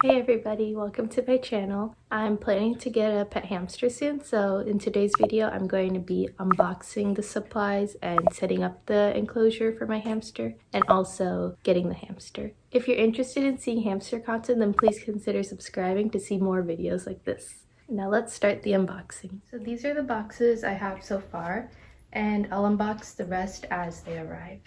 Hey everybody, welcome to my channel. I'm planning to get a pet hamster soon, so in today's video I'm going to be unboxing the supplies and setting up the enclosure for my hamster and also getting the hamster. If you're interested in seeing hamster content, then please consider subscribing to see more videos like this. Now let's start the unboxing. So these are the boxes I have so far, and I'll unbox the rest as they arrive.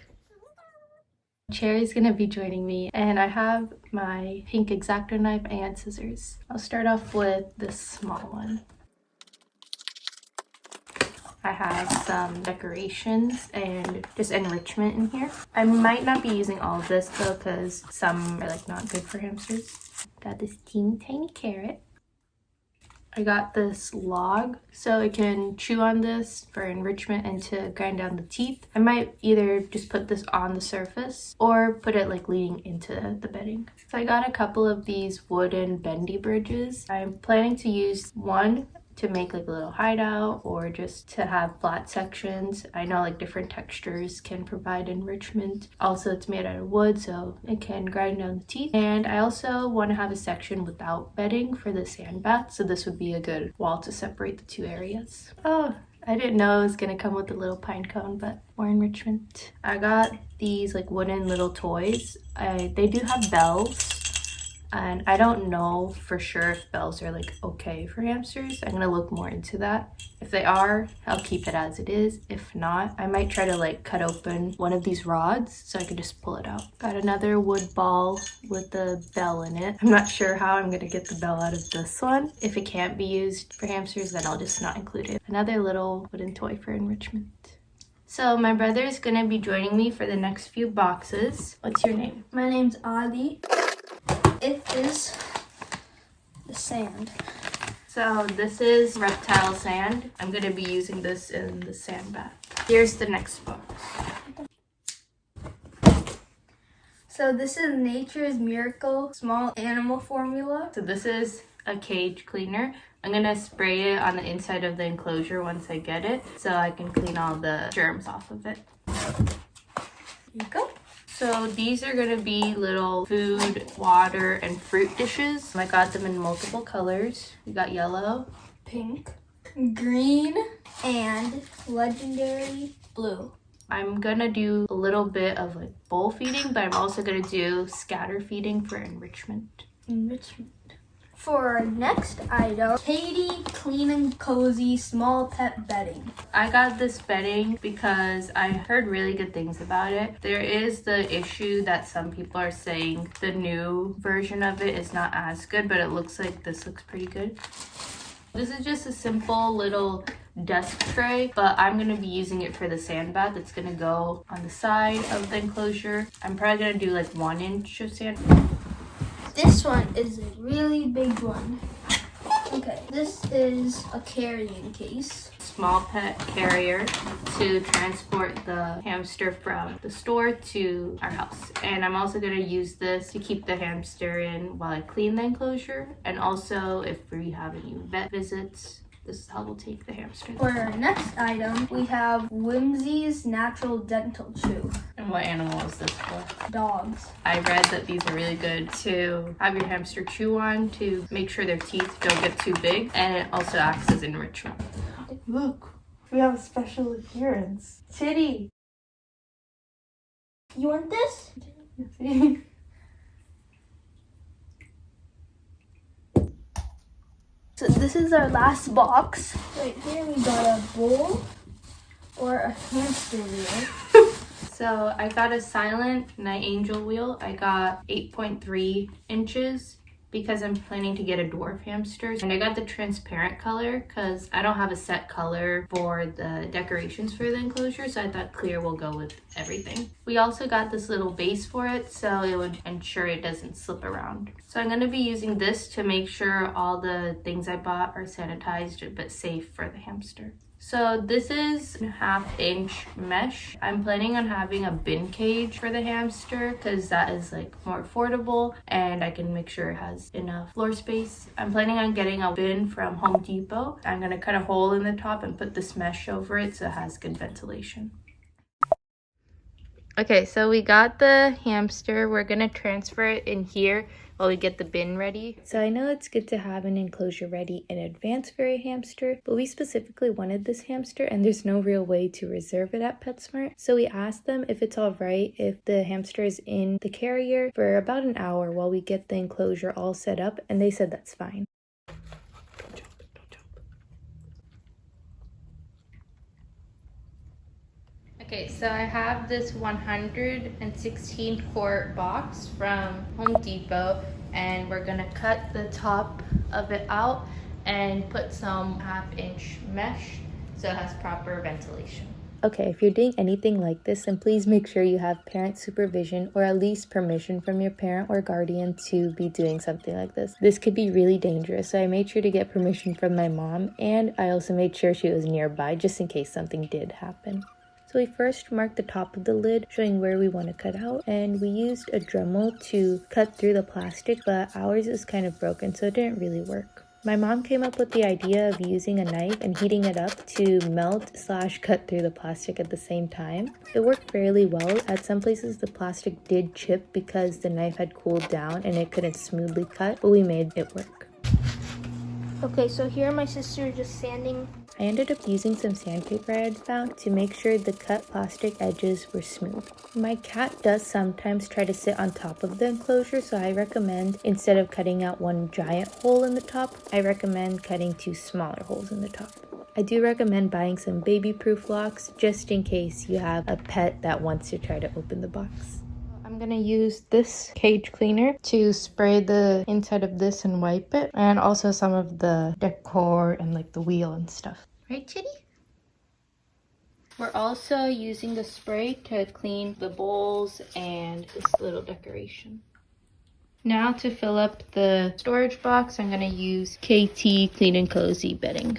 Cherry's gonna be joining me, and I have my pink X-Acto knife and scissors. I'll start off with this small one. I have some decorations and just enrichment in here. I might not be using all of this though, because some are like not good for hamsters. Got this teeny tiny carrot. I got this log so it can chew on this for enrichment and to grind down the teeth. I might either just put this on the surface or put it like leading into the bedding. So I got a couple of these wooden bendy bridges. I'm planning to use one to make like a little hideout or just to have flat sections. I know like different textures can provide enrichment. Also, it's made out of wood so it can grind down the teeth. And I also want to have a section without bedding for the sand bath, so this would be a good wall to separate the two areas. Oh, I didn't know it was gonna come with a little pine cone, but more enrichment. I got these like wooden little toys. They do have bells. And I don't know for sure if bells are like okay for hamsters. I'm gonna look more into that. If they are, I'll keep it as it is. If not, I might try to like cut open one of these rods so I can just pull it out. Got another wood ball with the bell in it. I'm not sure how I'm gonna get the bell out of this one. If it can't be used for hamsters, then I'll just not include it. Another little wooden toy for enrichment. So my brother is gonna be joining me for the next few boxes. What's your name? My name's Ali. It is the sand. So this is reptile sand. I'm going to be using this in the sand bath. Here's the next box. So this is Nature's Miracle Small Animal Formula. So this is a cage cleaner. I'm going to spray it on the inside of the enclosure once I get it so I can clean all the germs off of it. Here you go. So these are going to be little food, water, and fruit dishes. I got them in multiple colors. We got yellow, Pink, green, and legendary blue. I'm gonna do a little bit of like bowl feeding, but I'm also gonna do scatter feeding for enrichment. For our next item, Katie Clean and Cozy Small Pet Bedding. I got this bedding because I heard really good things about it. There is the issue that some people are saying the new version of it is not as good, but it looks like this looks pretty good. This is just a simple little desk tray, but I'm going to be using it for the sand bath. It's going to go on the side of the enclosure. I'm probably going to do like 1 inch of sand. This one is a really big one. Okay, this is a carrying case. Small pet carrier to transport the hamster from the store to our house. And I'm also going to use this to keep the hamster in while I clean the enclosure. And also if we have any vet visits, this is how we'll take the hamster. For our next item, we have Whimsy's Natural Dental Chew. And what animal is this for? Dogs. I read that these are really good to have your hamster chew on to make sure their teeth don't get too big. And it also acts as enrichment. Look, we have a special appearance. Chitty! You want this? So this is our last box. Right here we got a bowl or a hamster wheel. So I got a silent night angel wheel. I got 8.3 inches because I'm planning to get a dwarf hamster. And I got the transparent color because I don't have a set color for the decorations for the enclosure, so I thought clear will go with everything. We also got this little base for it so it would ensure it doesn't slip around. So I'm going to be using this to make sure all the things I bought are sanitized but safe for the hamster. So this is 1/2 inch mesh. I'm planning on having a bin cage for the hamster because that is like more affordable and I can make sure it has enough floor space. I'm planning on getting a bin from Home Depot. I'm gonna cut a hole in the top and put this mesh over it so it has good ventilation. Okay, so we got the hamster. We're gonna transfer it in here while we get the bin ready. So I know it's good to have an enclosure ready in advance for a hamster, but we specifically wanted this hamster and there's no real way to reserve it at PetSmart. So we asked them if it's all right if the hamster is in the carrier for about an hour while we get the enclosure all set up, and they said that's fine. Okay, so I have this 116 quart box from Home Depot, and we're gonna cut the top of it out and put some 1/2-inch mesh so it has proper ventilation. Okay, if you're doing anything like this, then please make sure you have parent supervision or at least permission from your parent or guardian to be doing something like this. This could be really dangerous, so I made sure to get permission from my mom, and I also made sure she was nearby just in case something did happen. So we first marked the top of the lid, showing where we want to cut out, and we used a Dremel to cut through the plastic, but ours is kind of broken, so it didn't really work. My mom came up with the idea of using a knife and heating it up to melt/cut through the plastic at the same time. It worked fairly well. At some places the plastic did chip because the knife had cooled down and it couldn't smoothly cut, but we made it work. Okay, so here my sister is just sanding. I ended up using some sandpaper I had found to make sure the cut plastic edges were smooth. My cat does sometimes try to sit on top of the enclosure, so I recommend, instead of cutting out one giant hole in the top, I recommend cutting 2 smaller holes in the top. I do recommend buying some baby-proof locks just in case you have a pet that wants to try to open the box. I'm gonna use this cage cleaner to spray the inside of this and wipe it, and also some of the decor and like the wheel and stuff. Right, Chitty? We're also using the spray to clean the bowls and this little decoration. Now to fill up the storage box, I'm gonna use KT Clean and Cozy bedding.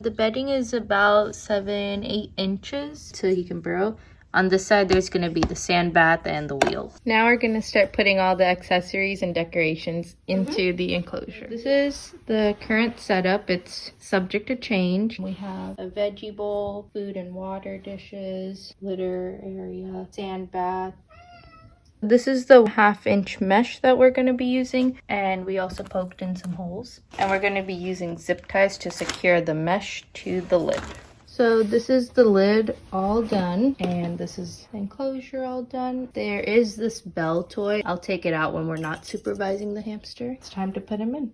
The bedding is about 7-8 inches so he can burrow. On this side, there's going to be the sand bath and the wheel. Now we're going to start putting all the accessories and decorations into the enclosure. This is the current setup. It's subject to change. We have a veggie bowl, food and water dishes, litter area, sand bath. This is the 1/2-inch mesh that we're going to be using, and we also poked in some holes. And we're going to be using zip ties to secure the mesh to the lid. So this is the lid all done, and this is the enclosure all done. There is this bell toy. I'll take it out when we're not supervising the hamster. It's time to put him in.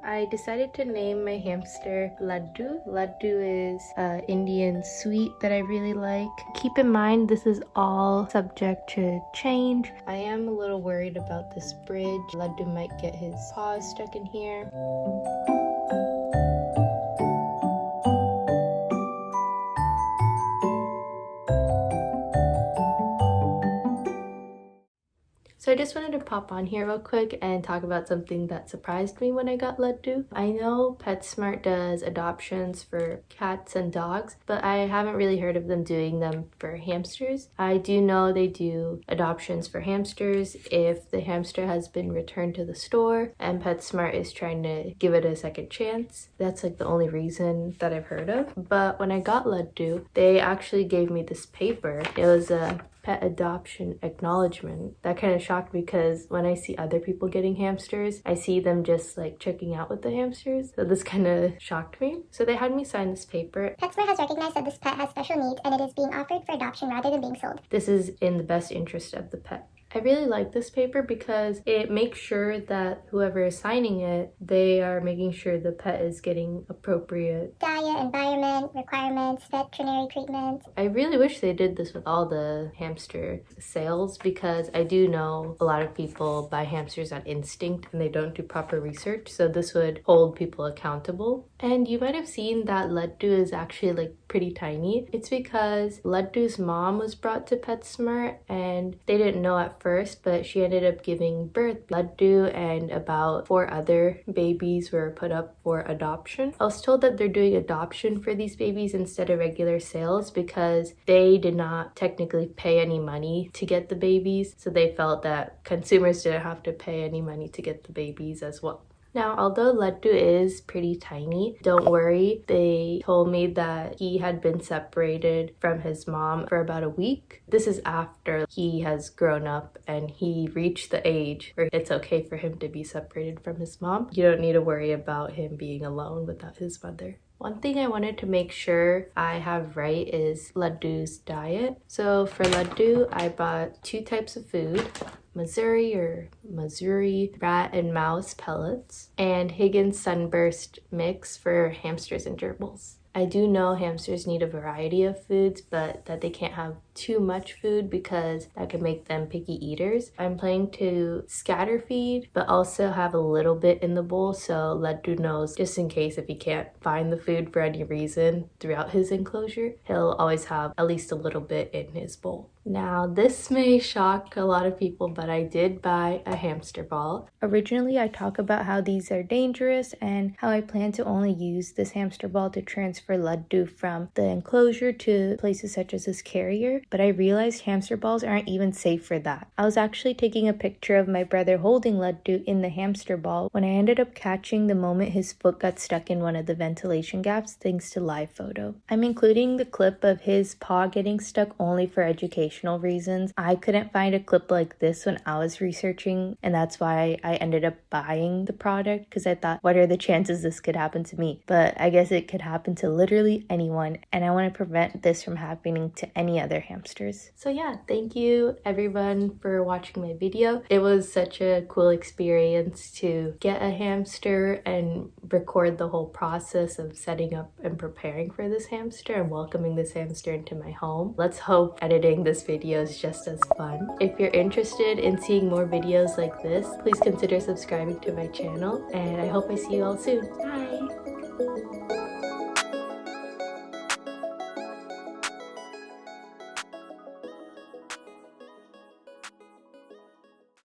I decided to name my hamster Laddu. Laddu is an Indian sweet that I really like. Keep in mind this is all subject to change. I am a little worried about this bridge. Laddu might get his paws stuck in here. So I just wanted to pop on here real quick and talk about something that surprised me when I got Laddu. I know PetSmart does adoptions for cats and dogs, but I haven't really heard of them doing them for hamsters. I do know they do adoptions for hamsters if the hamster has been returned to the store and PetSmart is trying to give it a second chance. That's like the only reason that I've heard of. But when I got Laddu, they actually gave me this paper. It was a pet adoption acknowledgement. That kind of shocked me because when I see other people getting hamsters, I see them just like checking out with the hamsters. So this kind of shocked me. So they had me sign this paper. PetSmart has recognized that this pet has special needs and it is being offered for adoption rather than being sold. This is in the best interest of the pet. I really like this paper because it makes sure that whoever is signing it, they are making sure the pet is getting appropriate diet, environment, requirements, veterinary treatment. I really wish they did this with all the hamster sales because I do know a lot of people buy hamsters on instinct and they don't do proper research. So this would hold people accountable. And you might have seen that Laddu is actually like pretty tiny. It's because Laddu's mom was brought to PetSmart and they didn't know at first, but she ended up giving birth. Laddu and about 4 other babies were put up for adoption. I was told that they're doing adoption for these babies instead of regular sales because they did not technically pay any money to get the babies. So they felt that consumers didn't have to pay any money to get the babies as well. Now, although Laddu is pretty tiny, don't worry. They told me that he had been separated from his mom for about a week. This is after he has grown up and he reached the age where it's okay for him to be separated from his mom. You don't need to worry about him being alone without his mother. One thing I wanted to make sure I have right is Laddu's diet. So for Laddu, I bought 2 types of food. Missouri rat and mouse pellets, and Higgins Sunburst mix for hamsters and gerbils. I do know hamsters need a variety of foods, but that they can't have too much food because that can make them picky eaters. I'm planning to scatter feed, but also have a little bit in the bowl so Laddu knows, just in case if he can't find the food for any reason throughout his enclosure, he'll always have at least a little bit in his bowl. Now, this may shock a lot of people, but I did buy a hamster ball. Originally, I talk about how these are dangerous and how I plan to only use this hamster ball to transfer Laddu from the enclosure to places such as his carrier, but I realized hamster balls aren't even safe for that. I was actually taking a picture of my brother holding Laddu in the hamster ball when I ended up catching the moment his foot got stuck in one of the ventilation gaps thanks to live photo. I'm including the clip of his paw getting stuck only for education reasons. I couldn't find a clip like this when I was researching, and that's why I ended up buying the product because I thought, what are the chances this could happen to me? But I guess it could happen to literally anyone, and I want to prevent this from happening to any other hamsters. So yeah, thank you everyone for watching my video. It was such a cool experience to get a hamster and record the whole process of setting up and preparing for this hamster and welcoming this hamster into my home. Let's hope editing this video is just as fun. If you're interested in seeing more videos like this, please consider subscribing to my channel, and I hope I see you all soon. Bye!